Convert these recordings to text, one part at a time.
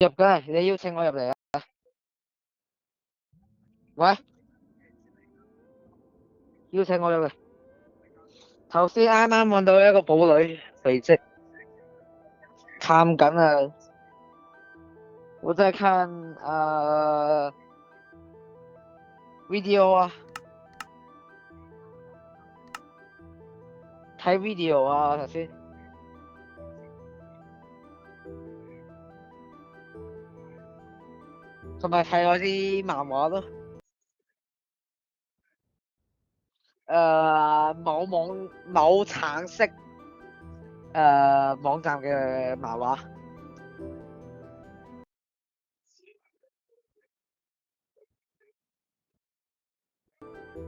入嘅，你邀請我入嚟啊？喂，邀請我入嚟。頭先啱啱搵到一個堡壘遺跡，探緊啊！我在看video 啊，睇 video 啊頭先，同埋睇我啲漫畫咯。某橙色網站嘅漫畫，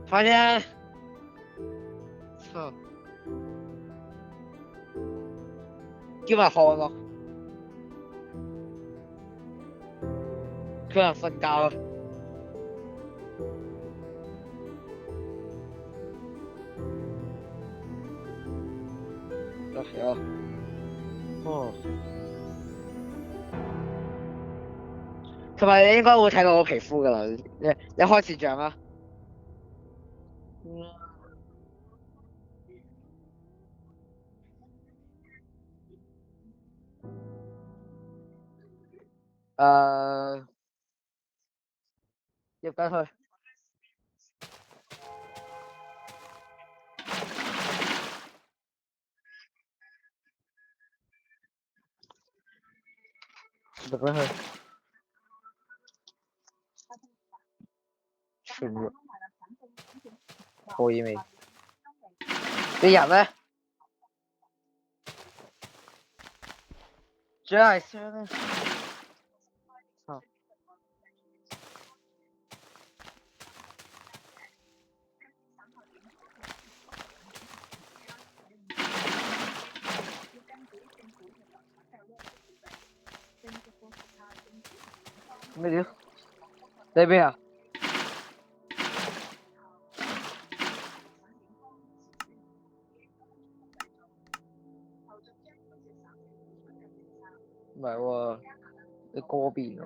快啲啊！操，叫埋看咯，佢人瞓覺啊！有，哦，同埋你應該會睇到我皮膚噶啦，你開始長啦。誒，入緊去，入緊去，全部可以未？你人咧？主要係傷咧。好，咩料？你邊啊？唔係喎，你嗰邊喎。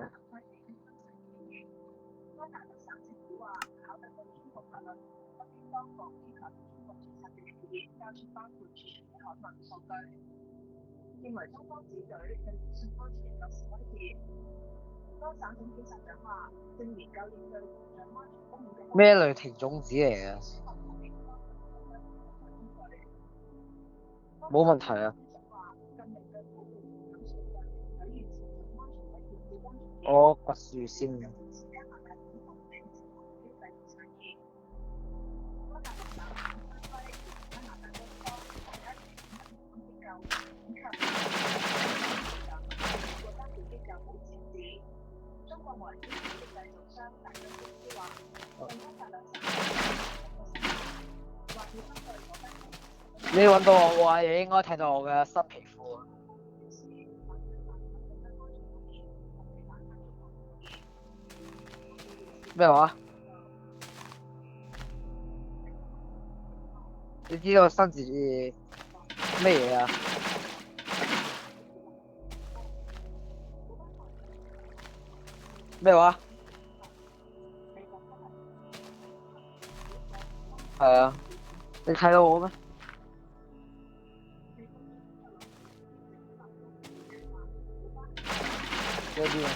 咩雷霆種子嚟嘅？冇問題啊。我拔樹先。你揾到我嘅話，你應該睇到我嘅濕皮膚啊。咩話？你知道新字咩嘢啊？咩話？係啊，你睇到我咩？嗰啲啊，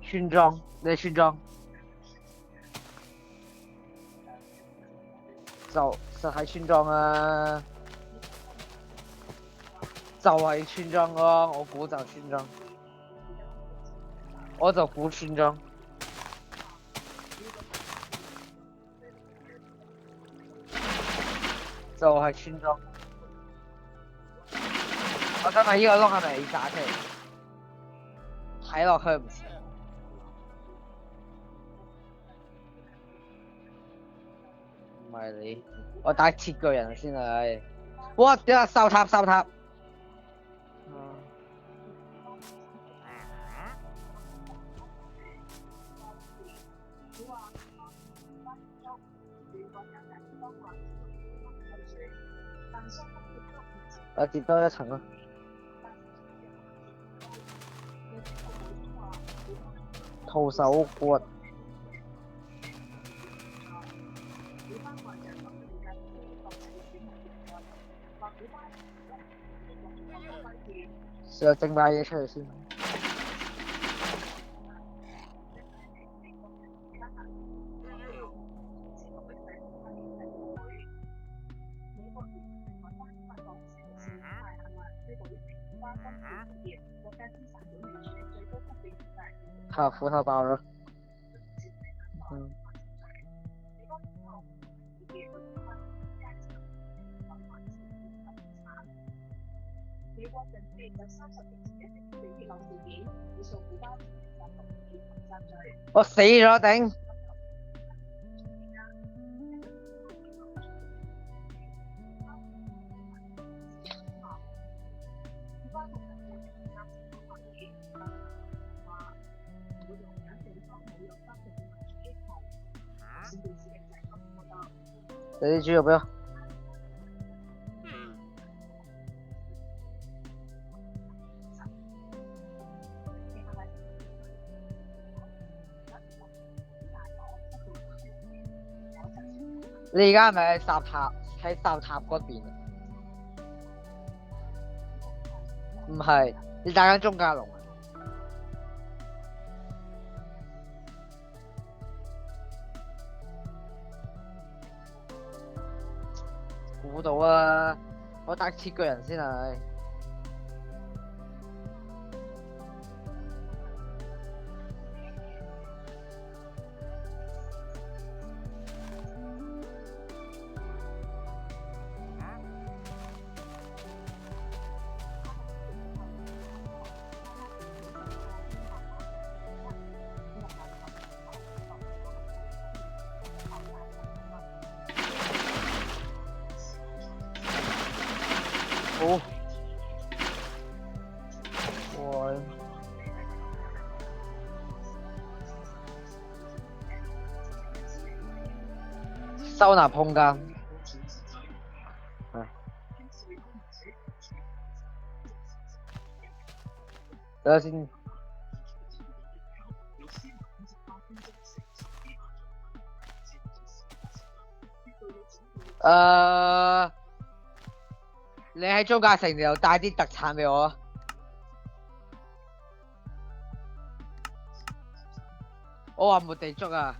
村莊，你係村莊，就係村莊啊，就係村莊咯，我估就村莊，我就估村莊，就係村莊。我想問呢個窿係咪你炸出嚟？睇落去唔似。唔係你，我打鐵巨人先啊！哇！點啊？收塔收塔。跌多一層咯。徒手骨。試下整把嘢出嚟先。好，葡萄包了。我死咗頂！你啲豬肉俾我。你而家係咪喺塔嗰邊？唔係，你打緊中間龍。估到啊！我打切個人先係。好。喂。收納空間。等下先。你喺中間城又帶啲特產俾我啊！我話沒地足啊！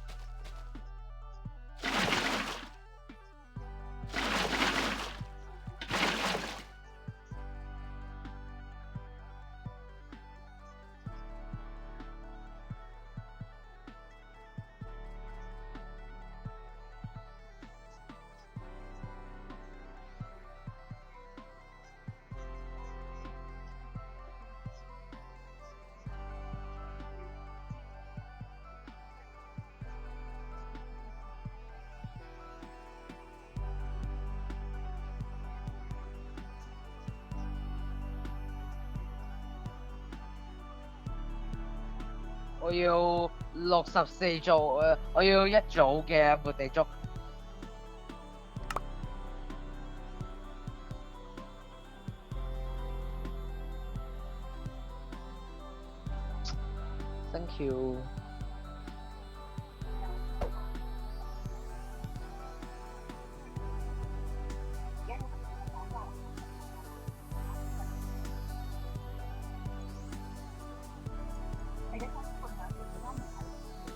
我要64組我要一組嘅沒地足。Thank you。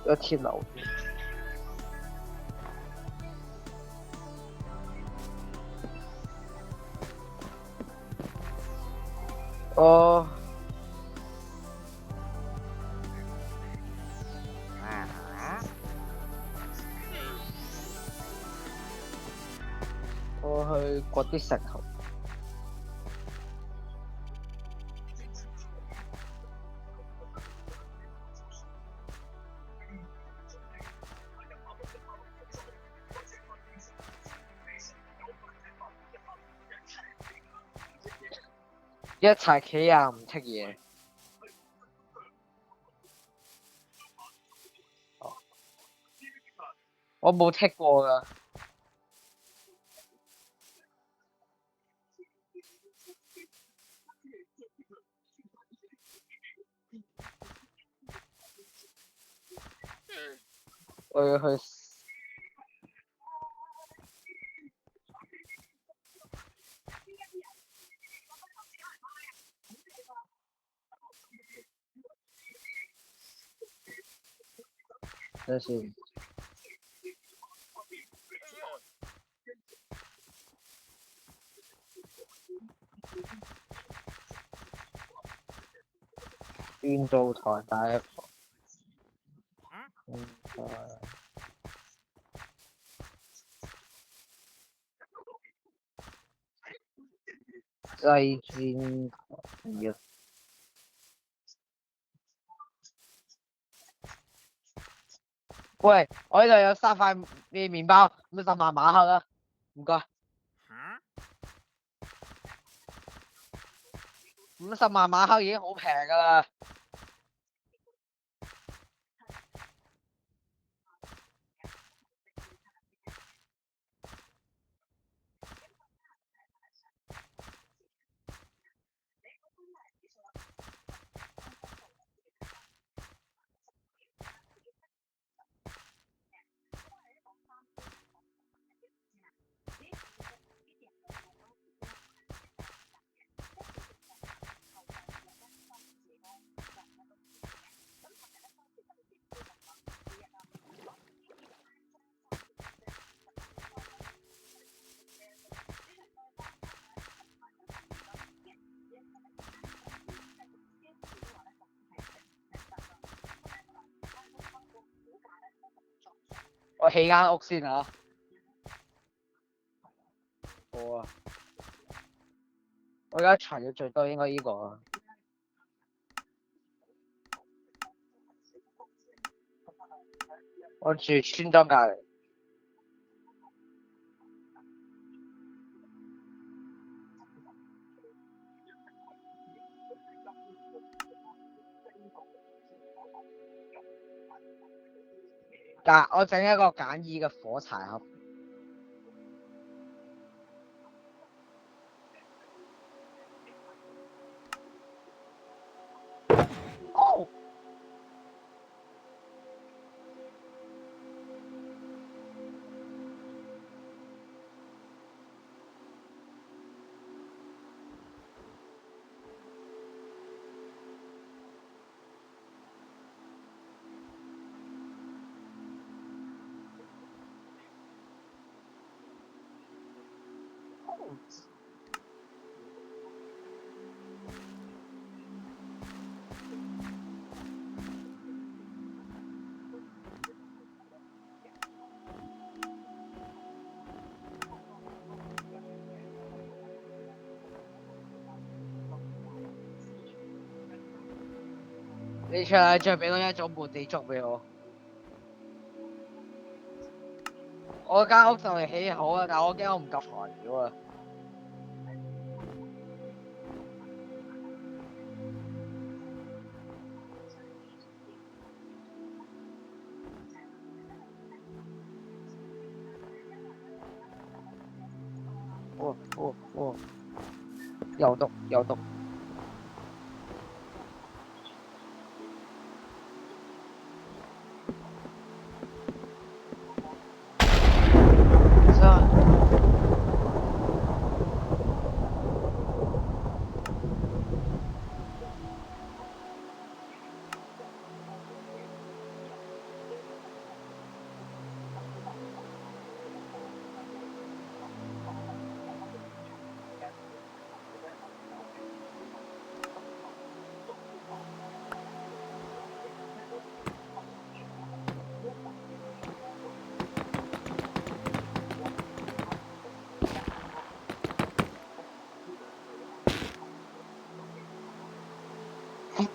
一鐵樓。哦。我去掘啲石頭。一齊企啊唔剔嘢。我冇剔過㗎。我要去。真是邊做台大一個，西專台。喂，我呢度有3塊麵包，50萬馬克啊，唔該。50萬馬克已經好平㗎啦。我起間屋先嚇。好啊。我而家查嘅最多應該呢個啊。我住村莊隔離。我整一個簡易嘅火柴盒。哦。你出嚟再俾多一種滿地竹俾我。我間屋就嚟起好啊，但我驚我唔夠材料啊。有毒。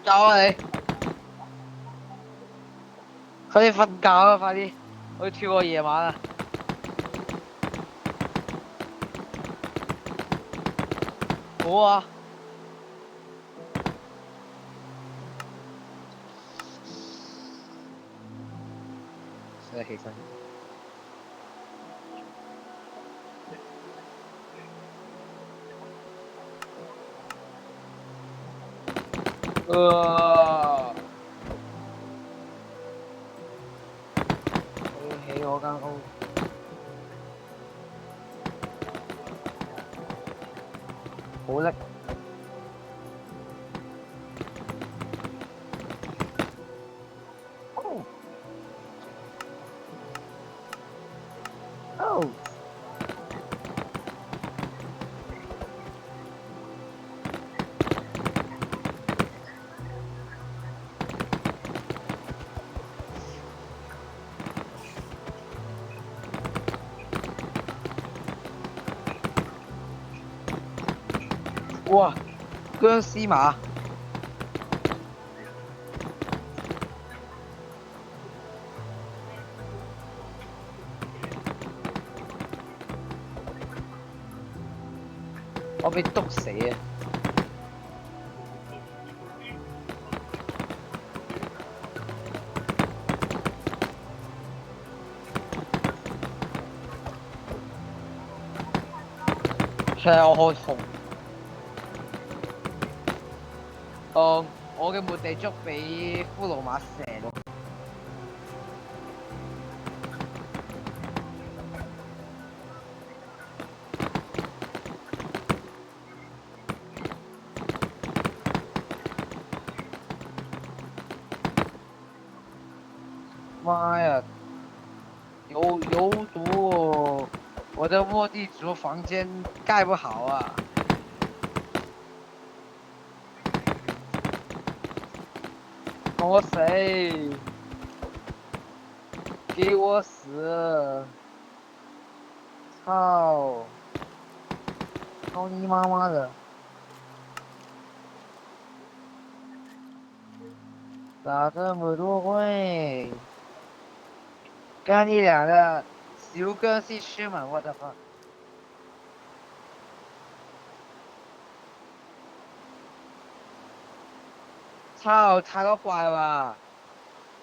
走啊你！快啲瞓覺啊！快啲，我要跳過夜晚啊！好啊。使起身。起我間屋，好叻。哦哦，哇，僵屍馬，我俾篤死啊！其實我好痛。我嘅末地足俾骷髏馬射到。媽呀，有毒哦！我的卧地族房間蓋不好啊！跟我死！给我死！操！操你妈妈的！咋这么多会？干你俩的小僵屍吃嘛，我的妈！操，太多怪啦，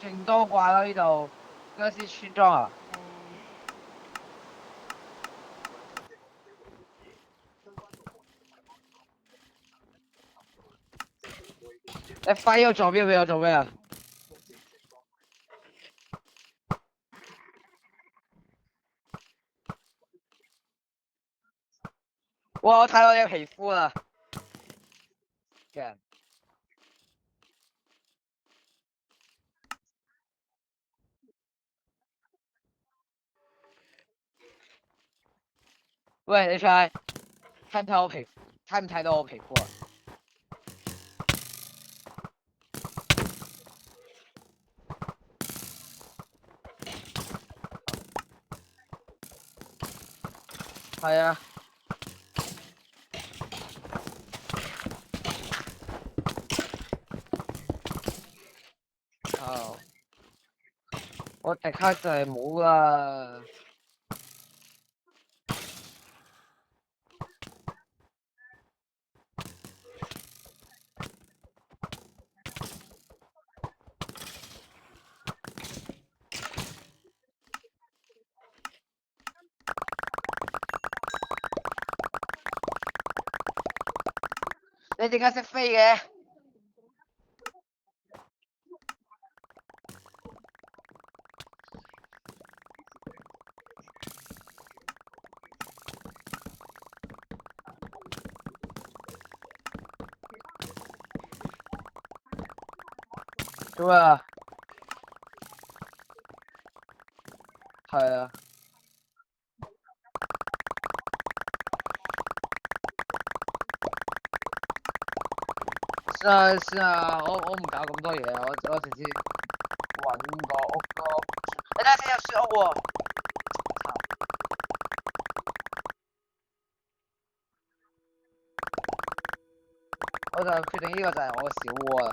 勁多怪咯呢度，僵屍村莊啊！你飛咗左邊俾我做咩啊？哇！我睇到你嘅皮膚啦，喂，你睇睇唔睇我皮膚？睇唔睇到我皮膚啊？係啊，哦，我即刻就係冇啦。你點解識飛嘅？做咩啊？係啊，是啊，我唔搞咁多嘢啊，我直接揾個屋個。你睇下先有雪屋喎，我就決定呢個就係我嘅小窩啦。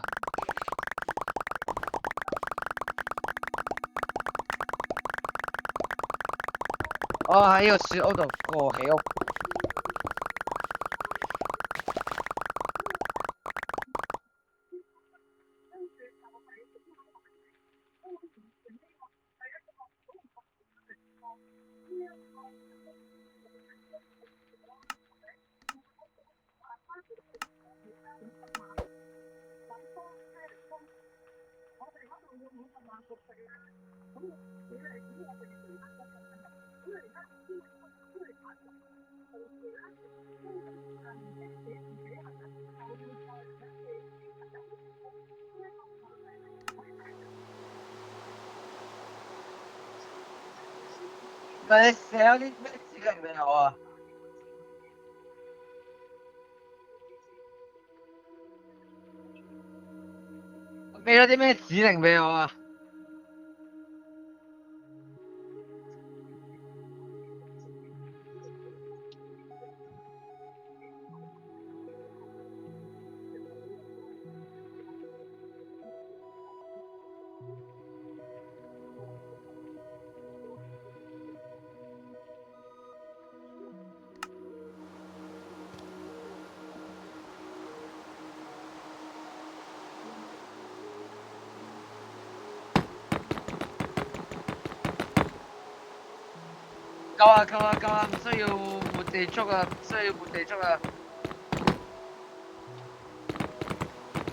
我喺呢個雪屋度過起屋。咪你寫咗啲咩指令俾我啊？俾咗啲咩指令俾我啊？夠啊夠啊夠啊！唔需要換地足啊！唔需要換地足啊！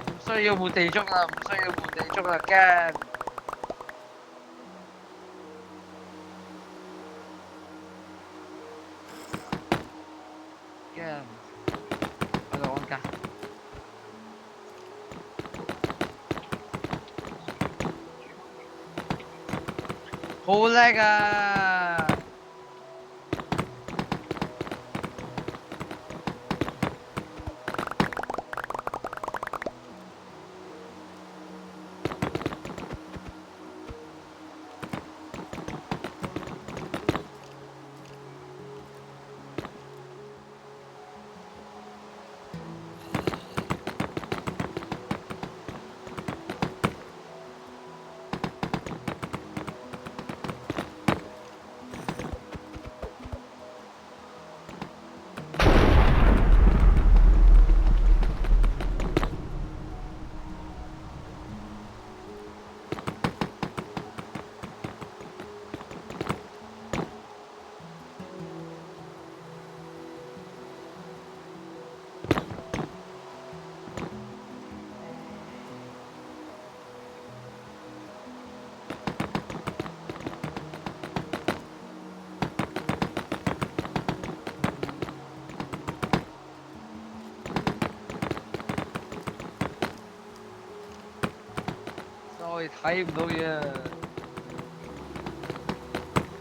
唔需要換地足啊！唔需要換地足啊！驚驚，喺度安家，好叻啊！我哋睇唔到嘢，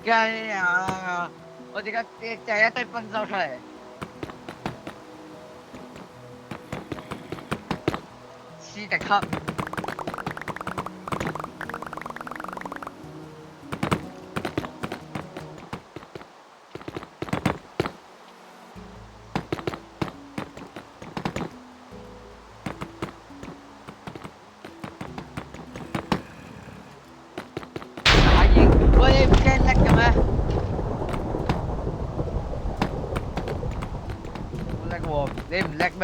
驚啊！我而家掟一堆分手出嚟，斯迪克。喂，你唔驚叻嘅咩？好叻喎！你唔叻咩？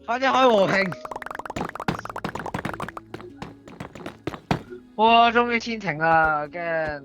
快啲開和平！哇，終於天晴啦，驚！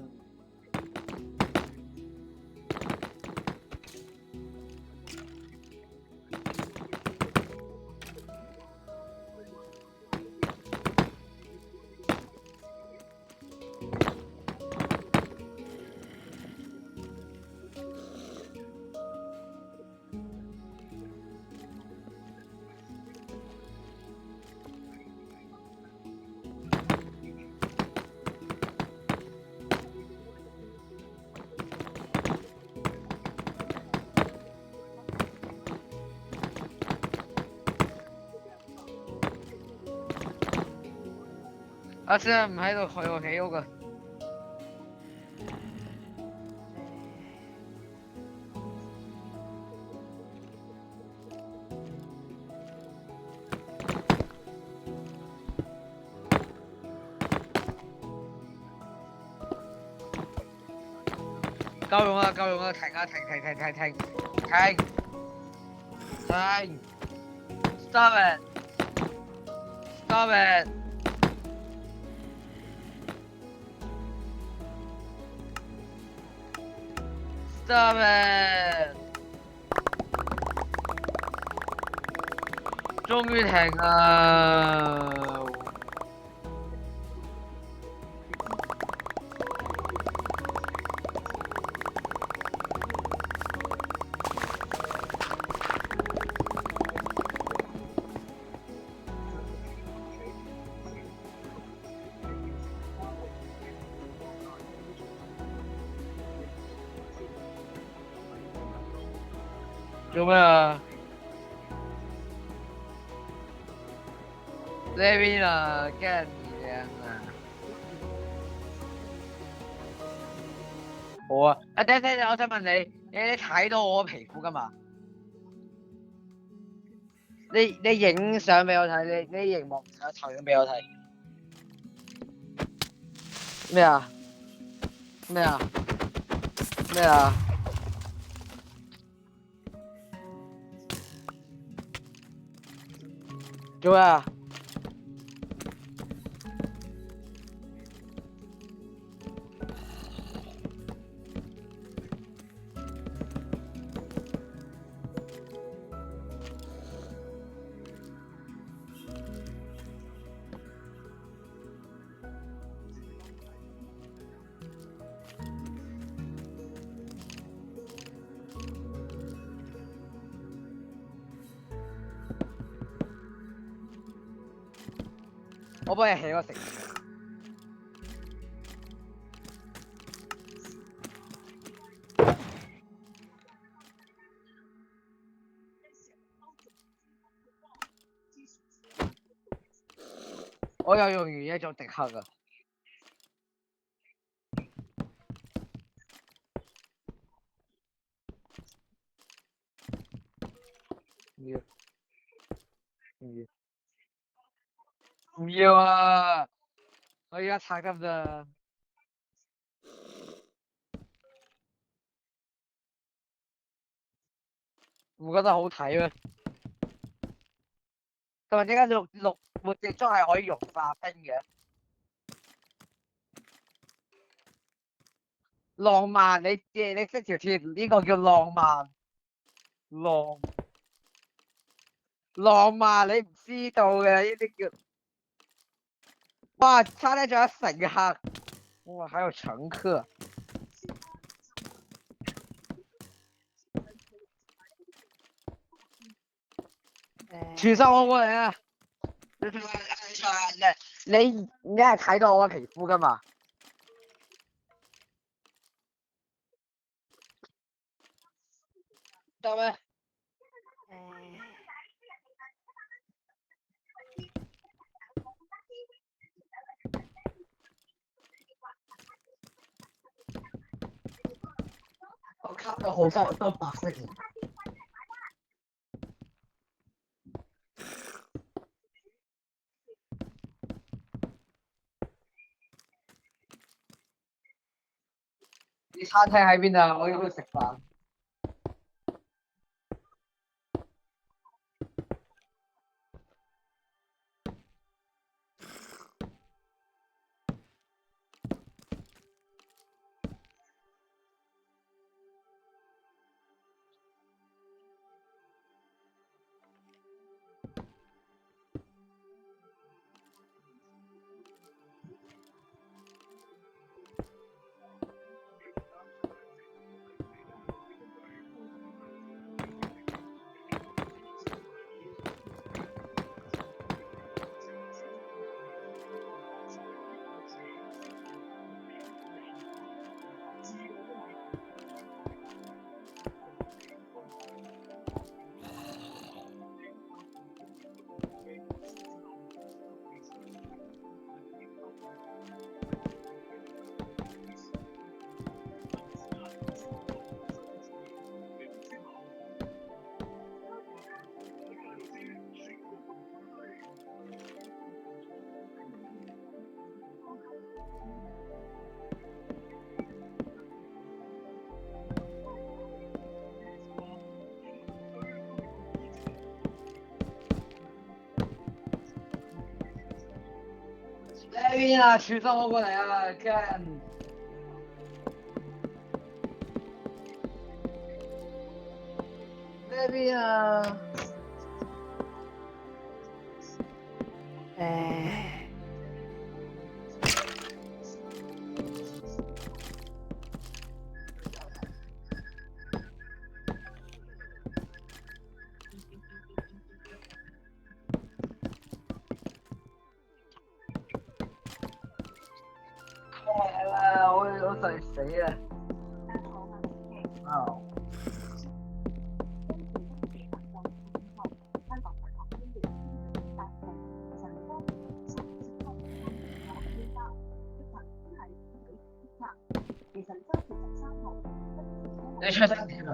阿 Sir 唔喺度，佢我起屋㗎。夠用啦，夠用啦，停啊，停，stop it，stop it，stop it，終於停啦！做咩啊？呢邊啊，驚人靚啊！好啊，等等，我想問你，你睇到我皮膚㗎嘛？你影相俾我睇，你熒幕投影俾我睇。咩啊？咩啊？咩啊？做咩啊？我幫你起個城市。我有用完一種迪克啊！唔要啊！我而家拆得唔得？唔覺得好睇咩？同埋點解綠活隻裝係可以融化冰嘅？浪漫，你識條鐵呢個叫浪漫，浪漫你唔知道嘅呢啲叫，哇！差啲仲有乘客，哇！還有乘客，全身我過嚟啊！你係睇到我嘅皮膚㗎嘛？得咩？我卡到好多白色嘅。你餐廳喺邊啊？我要去食飯。邊啊？傳送我過嚟啊！看呢邊啊！唉，係啦，我就嚟死啦！啊！你出得點啊？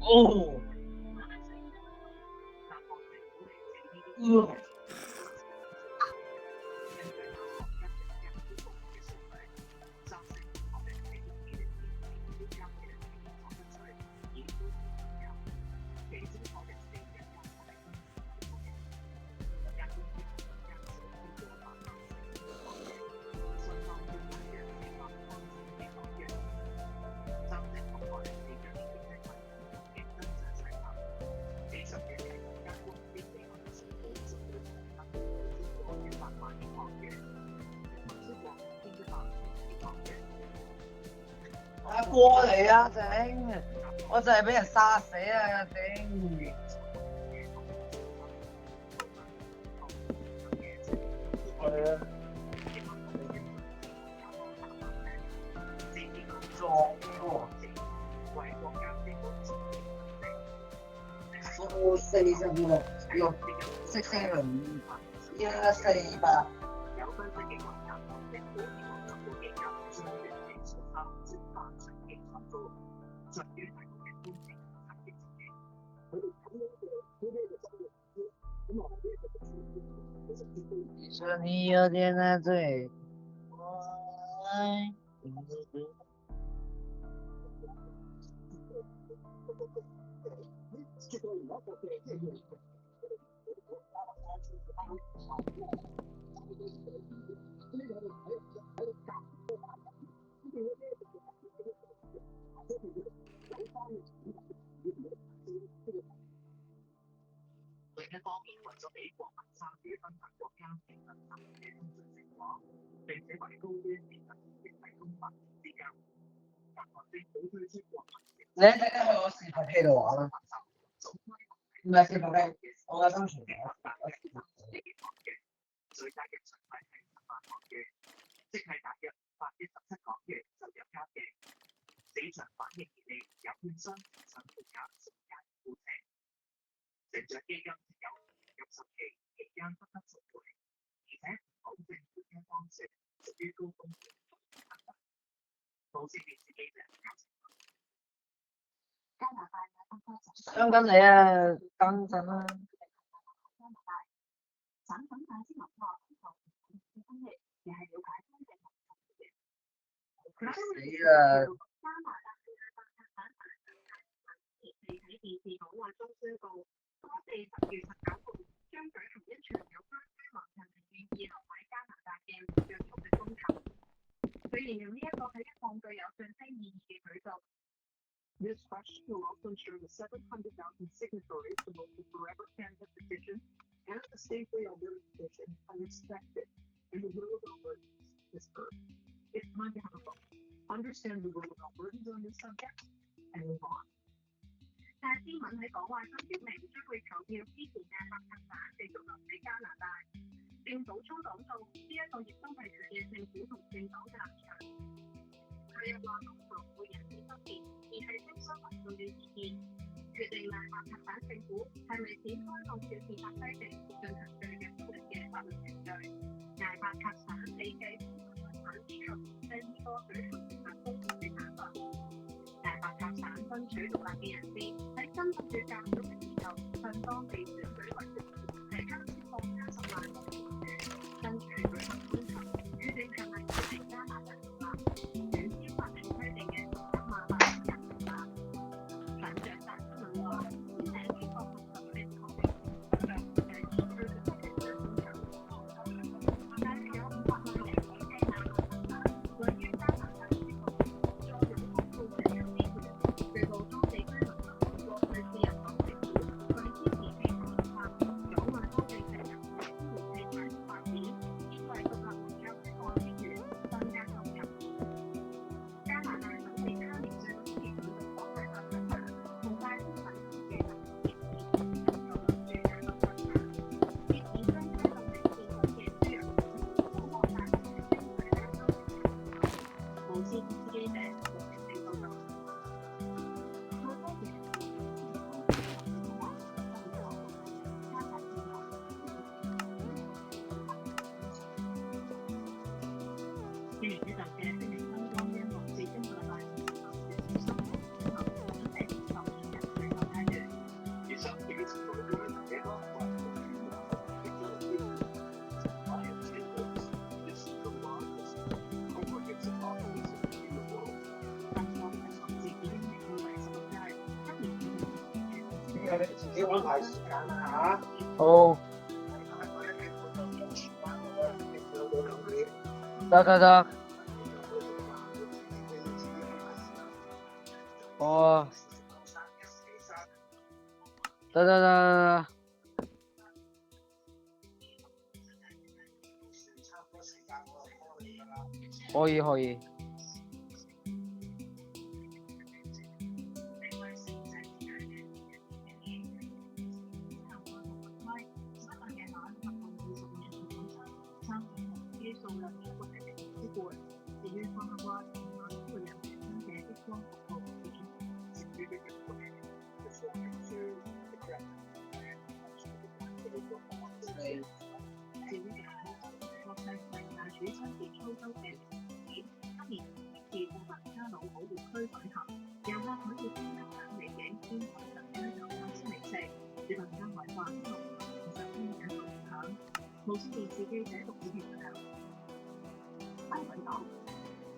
哦！過嚟啊！頂！我就係俾人殺死啊！頂！係啊！撞喎！我46646 你说你有点难追，我爱你。你一陣間去我視頻機度玩啦，唔係視頻機，我嘅生存嘅。香港嚟啊，等陣啦。死啦！This question will also ensure the 700,000 signatories to both the Forever Canada petition and the Safely Alberta petition are respected, and the will of Albertans is heard. It's time to have a vote. Understand the will of Albertans on this subject and move on. 但係新聞喺講話，今朝明將會投票支持嘅白卡省繼續留喺加拿大。正早初講到，呢一個亦都係佢嘅政府同政黨嘅立場。佢又話公投會引起不便，而係徵詢民眾嘅意見，決定讓白卡省政府係咪展開按照憲法規定進行最嘅法律嘅法律程序。但白卡省理記省之後第二個舉行憲法公投嘅省份。但白卡省爭取獨立嘅人士喺今個月較早嘅時候向當地選舉委員會提交超過70萬個聯署，爭取舉行公投，決定係咪決定加拿大獨立，遠超法定規定嘅180,000人獨立。省長戴德文話：簽名呢個合法並確定將會係最決定嘅公投。但係有500萬人喺加拿大位於加拿大呢個再用公告嘅人支持。據報當地居民透過對自由黨政府佢支持氣候立法，阻礙當地嘅人喺天然氣快速發展，以為獨立能夠釋放資源，增加收入。加拿大首次加年稅嘅協議國際法律法同大部分嘅特別協議有咗住嘅立法法，協議將推動零健康嘅輸入普獲大陸嘅經濟嘅收入。無線記者黃成報道。今年一集嘅《星期三光音樂節》經過大部分嘅新聞之後，準備進入日最後階段。你自己安排時間啦嚇。好，得。哦，得。可以。無線電視記者陸子健報道。香港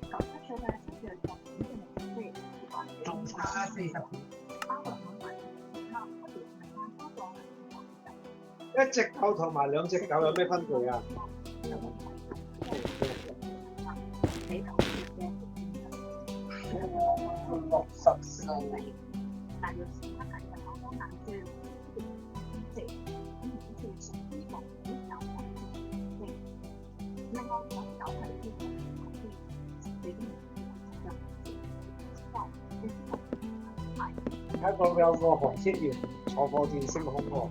97歲嘅七月特選嘅名師，仲差40秒。一隻狗同埋兩隻狗有咩分別啊？60歲。睇到有個韓職員坐火箭升空喎。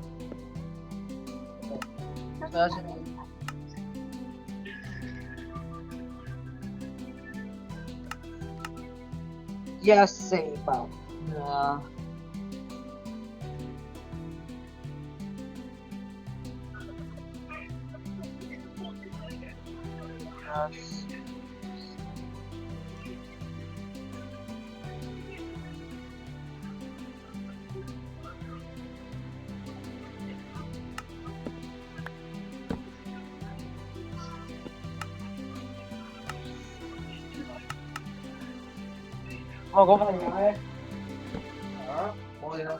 睇下先。148啊。我嗰份嘢咧，啊，冇嘢啦。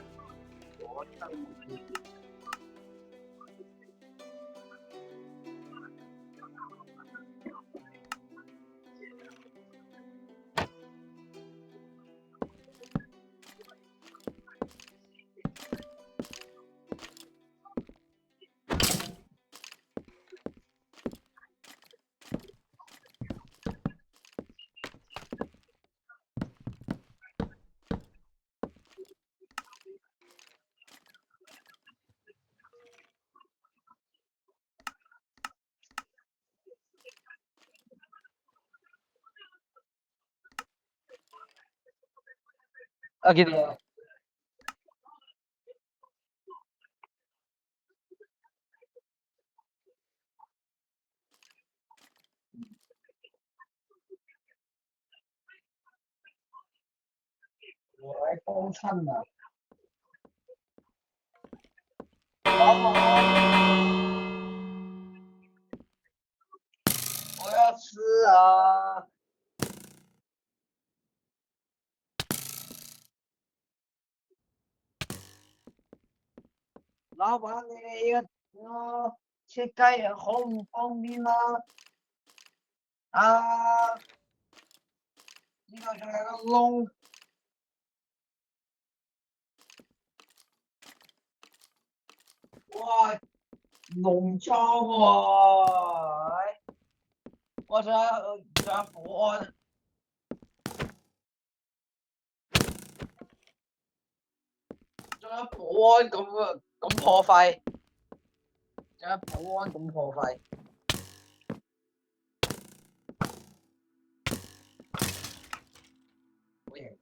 啊，幾多？我嚟幫襯啊！我要吃啊！老闆，你個切雞啊，好唔方便啊！啊，呢度仲有個窿，哇，農莊喎！我想保安，仲有保安咁破費，仲有保安咁破費。好型。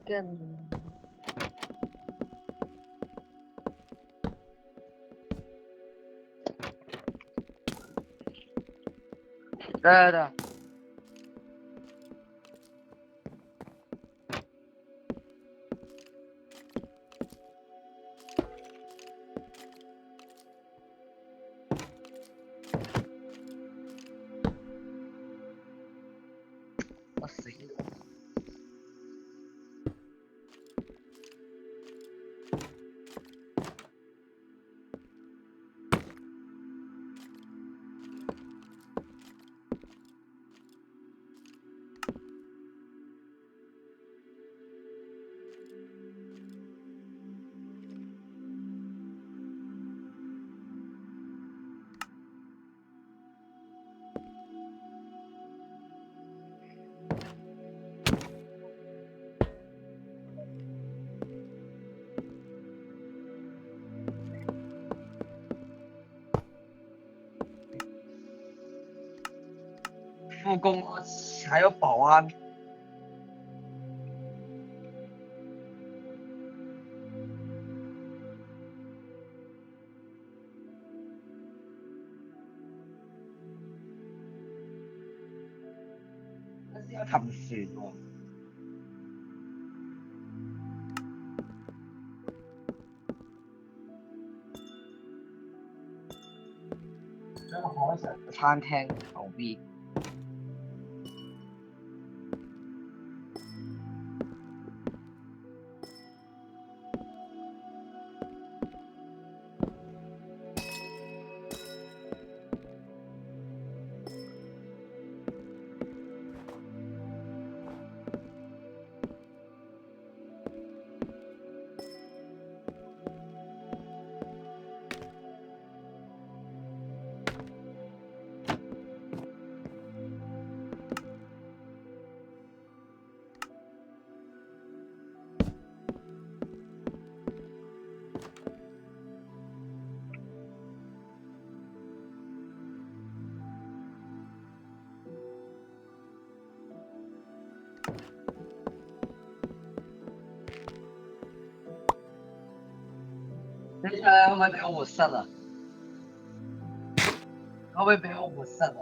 跟的。我死了。复工还有保安，但是要沉船喎。將海上餐廳後邊。接下來可唔可以俾我活塞啊？可唔可以俾我活塞啊？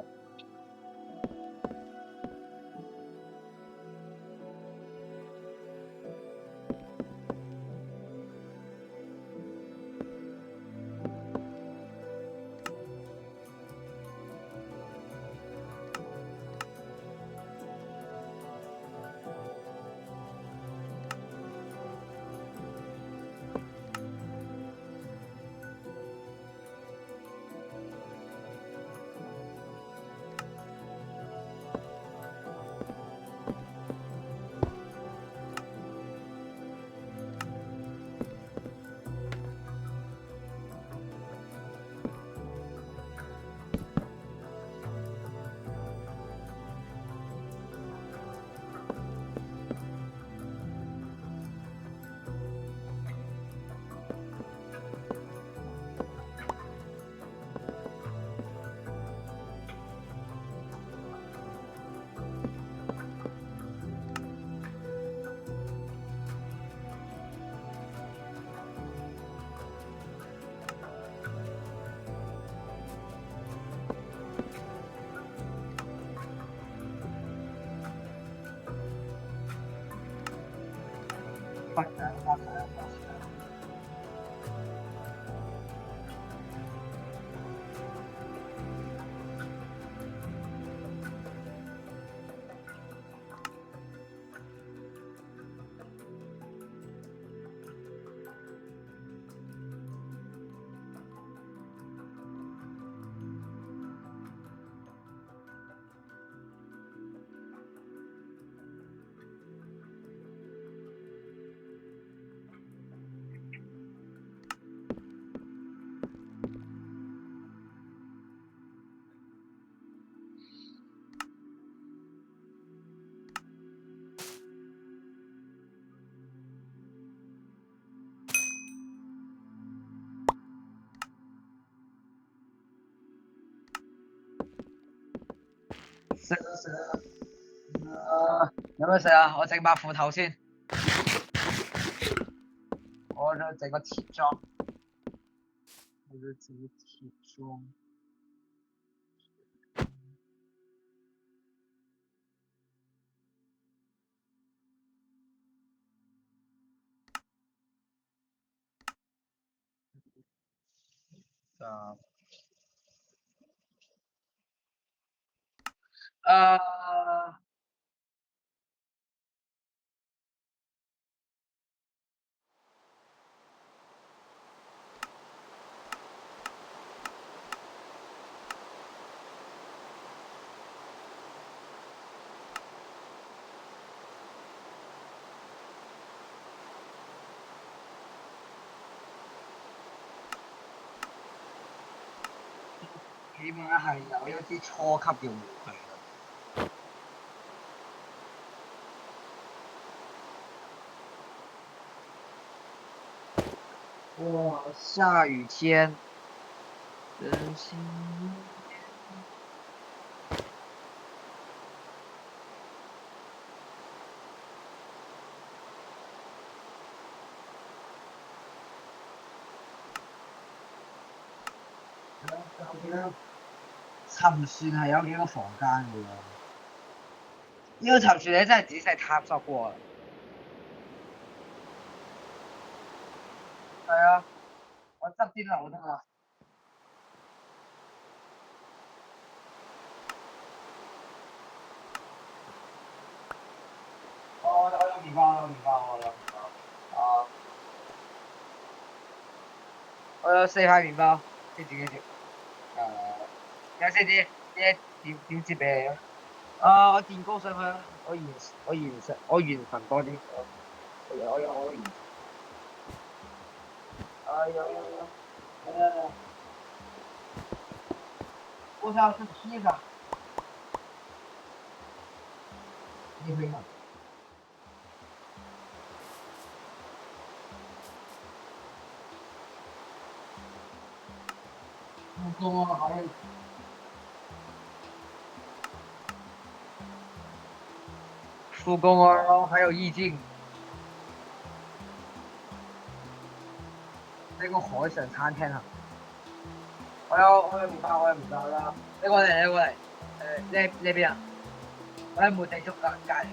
發財發財發財！食啊食啊！有咩食啊？我整把斧頭先，我想整個鐵裝，我想整個鐵裝。起碼係有一啲初級嘅護具。哇！下雨天，真心。沉船係有幾個房間嘅喎，呢個沉船你真係仔細探索過啊！係啊，我側邊樓得啊。我有麵包，我有麵包，我有麵包。啊！我有4塊麵包，記住記住。有4啲，點接俾你啊？我墊高上去啦，我完份多啲。我有完。有。我想吃披薩。你可以嗎？复工啊，还有复工啊，还有意境。呢個海上餐廳啊！我有麵包，我有麵包啦！你過嚟，你過嚟，呢邊啊！我喺冇地足隔離。